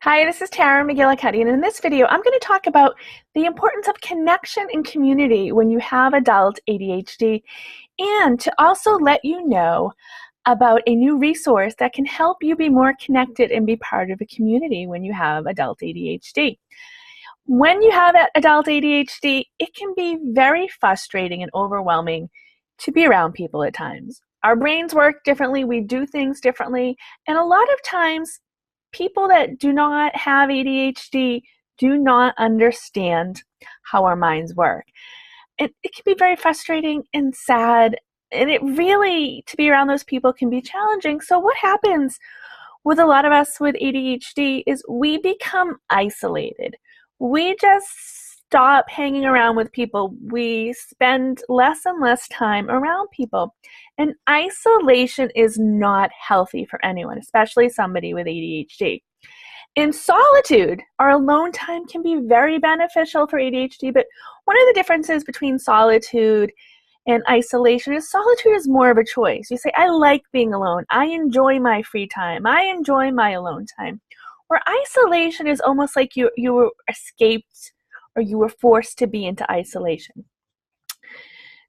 Hi, this is Tara McGillicuddy, and in this video, I'm going to talk about the importance of connection and community when you have adult ADHD, and to also let you know about a new resource that can help you be more connected and be part of a community when you have adult ADHD. When you have adult ADHD, it can be very frustrating and overwhelming to be around people at times. Our brains work differently, we do things differently, and a lot of times people that do not have ADHD do not understand how our minds work. It can be very frustrating and sad, and it really, to be around those people can be challenging. So what happens with a lot of us with ADHD is we become isolated. We just stop hanging around with people. We spend less and less time around people. And isolation is not healthy for anyone, especially somebody with ADHD. In solitude, our alone time can be very beneficial for ADHD, but one of the differences between solitude and isolation is solitude is more of a choice. You say, I like being alone. I enjoy my free time. I enjoy my alone time. Where isolation is almost like you were escaped or you were forced to be into isolation.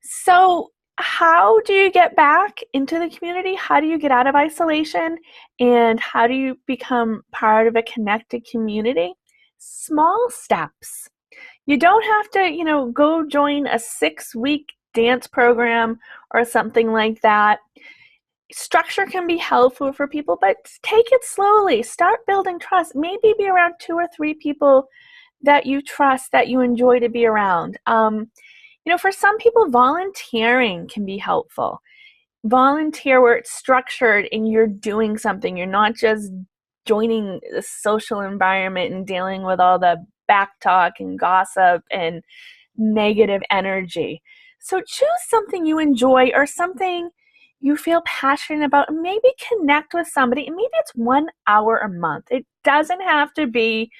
So how do you get back into the community? How do you get out of isolation? And how do you become part of a connected community? Small steps. You don't have to, go join a 6-week dance program or something like that. Structure can be helpful for people, but take it slowly. Start building trust. Maybe be around 2 or 3 people that you trust, that you enjoy to be around. For some people, volunteering can be helpful. Volunteer where it's structured and you're doing something. You're not just joining the social environment and dealing with all the back talk and gossip and negative energy. So choose something you enjoy or something you feel passionate about, and maybe connect with somebody, and maybe it's 1 hour a month. It doesn't have to be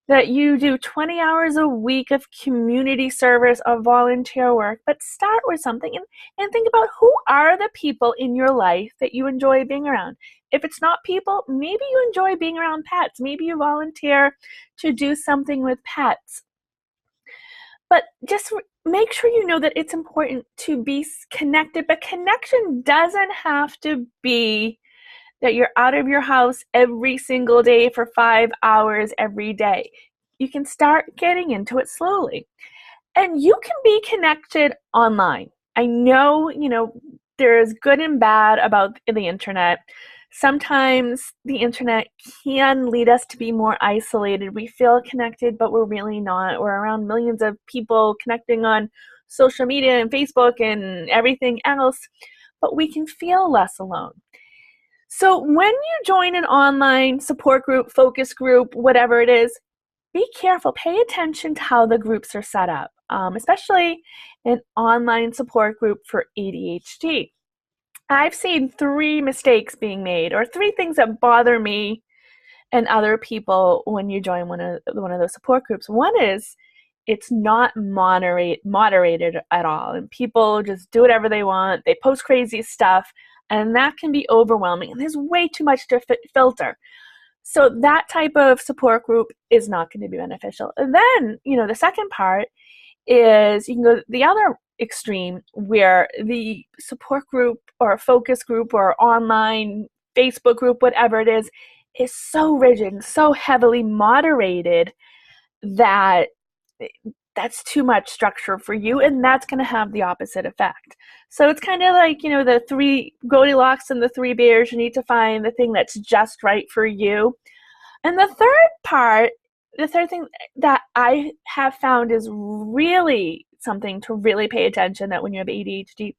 that you do 20 hours a week of community service or volunteer work, but start with something and think about who are the people in your life that you enjoy being around. If it's not people, maybe you enjoy being around pets. Maybe you volunteer to do something with pets. But just make sure you know that it's important to be connected, but connection doesn't have to be that you're out of your house every single day for 5 hours every day. You can start getting into it slowly. And you can be connected online. I know, there's good and bad about the internet. Sometimes the internet can lead us to be more isolated. We feel connected, but we're really not. We're around millions of people connecting on social media and Facebook and everything else, but we can feel less alone. So when you join an online support group, focus group, whatever it is, be careful. Pay attention to how the groups are set up, especially an online support group for ADHD. I've seen 3 mistakes being made, or 3 things that bother me and other people when you join one of those support groups. One is it's not moderated at all, and people just do whatever they want. They post crazy stuff. And that can be overwhelming. And there's way too much to filter. So that type of support group is not going to be beneficial. And then, the second part is you can go the other extreme where the support group or focus group or online Facebook group, whatever it is so rigid and so heavily moderated that that's too much structure for you, and that's going to have the opposite effect. So it's kind of like, the 3 Goldilocks and the 3 bears. You need to find the thing that's just right for you. And the third thing that I have found is really something to really pay attention that when you have ADHD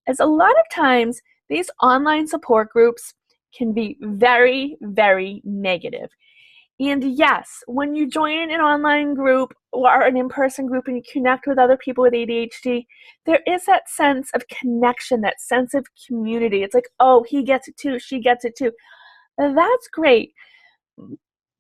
is a lot of times these online support groups can be very, very negative. And yes, when you join an online group or an in-person group and you connect with other people with ADHD, there is that sense of connection, that sense of community. It's like, oh, he gets it too, she gets it too. That's great.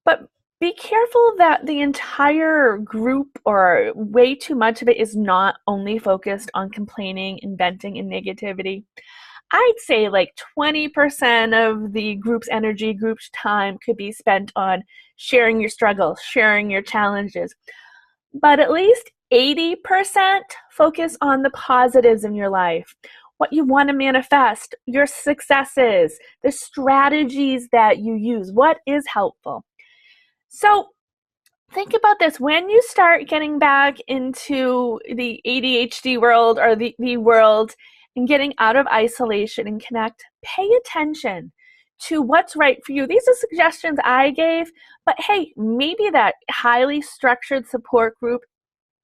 But be careful that the entire group or way too much of it is not only focused on complaining and venting and negativity. I'd say like 20% of the group's energy, group's time could be spent on sharing your struggles, sharing your challenges. But at least 80% focus on the positives in your life, what you want to manifest, your successes, the strategies that you use, what is helpful. So think about this. When you start getting back into the ADHD world or the world and getting out of isolation and connect, pay attention to what's right for you. These are suggestions I gave, but hey, maybe that highly structured support group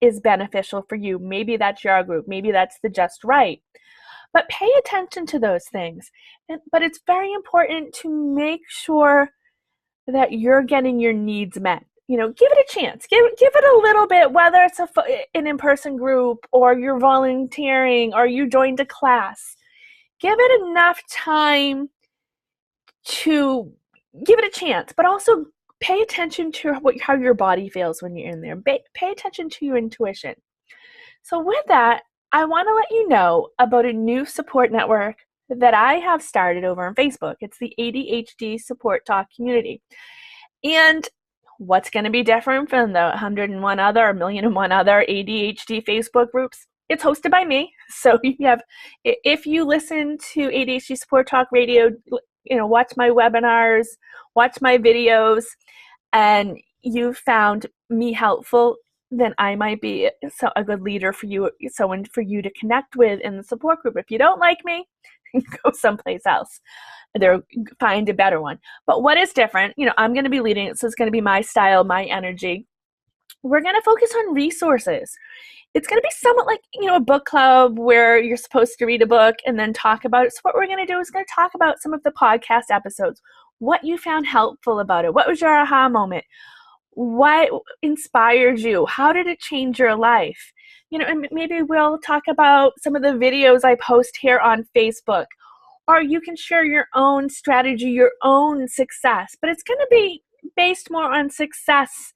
is beneficial for you. Maybe that's your group. Maybe that's the just right. But pay attention to those things. But it's very important to make sure that you're getting your needs met. Give it a chance. Give it a little bit, whether it's an in-person group or you're volunteering or you joined a class. Give it enough time to give it a chance, but also pay attention to how your body feels when you're in there. Pay attention to your intuition. So with that, I want to let you know about a new support network that I have started over on Facebook. It's the ADHD Support Community. And what's going to be different from the 101 other or 1,000,001 other ADHD Facebook groups? It's hosted by me. So if you listen to ADHD Support Talk Radio, watch my webinars, watch my videos, and you found me helpful, then I might be a good leader for you, someone for you to connect with in the support group. If you don't like me, go someplace else. Find a better one. But what is different, I'm going to be leading it, so it's going to be my style, my energy. We're going to focus on resources. It's going to be somewhat like, a book club where you're supposed to read a book and then talk about it. So what we're going to do is going to talk about some of the podcast episodes, what you found helpful about it. What was your aha moment? What inspired you? How did it change your life? And maybe we'll talk about some of the videos I post here on Facebook. Or you can share your own strategy, your own success. But it's going to be based more on success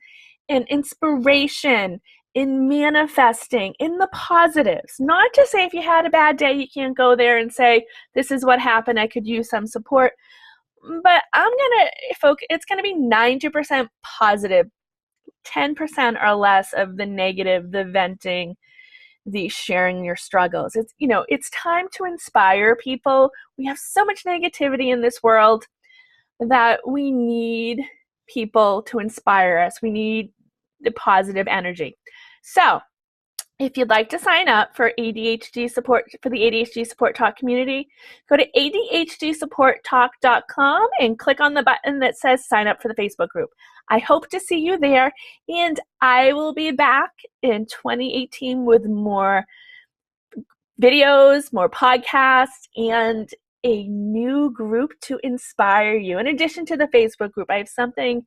and inspiration, in manifesting, in the positives. Not to say if you had a bad day, you can't go there and say, this is what happened, I could use some support. But I'm going to focus, it's going to be 90% positive, 10% or less of the negative, the venting, the sharing your struggles. It's time to inspire people. We have so much negativity in this world that we need people to inspire us. We need the positive energy. So if you'd like to sign up for ADHD support, for the ADHD Support Talk community, go to ADHDsupporttalk.com and click on the button that says sign up for the Facebook group. I hope to see you there, and I will be back in 2018 with more videos, more podcasts, and a new group to inspire you. In addition to the Facebook group, I have something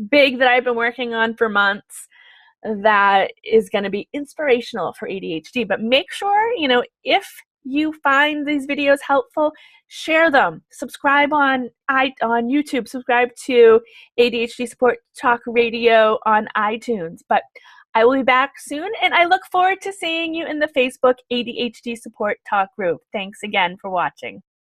big that I've been working on for months that is going to be inspirational for ADHD. But make sure, if you find these videos helpful, share them. Subscribe on YouTube. Subscribe to ADHD Support Talk Radio on iTunes. But I will be back soon, and I look forward to seeing you in the Facebook ADHD Support Talk group. Thanks again for watching.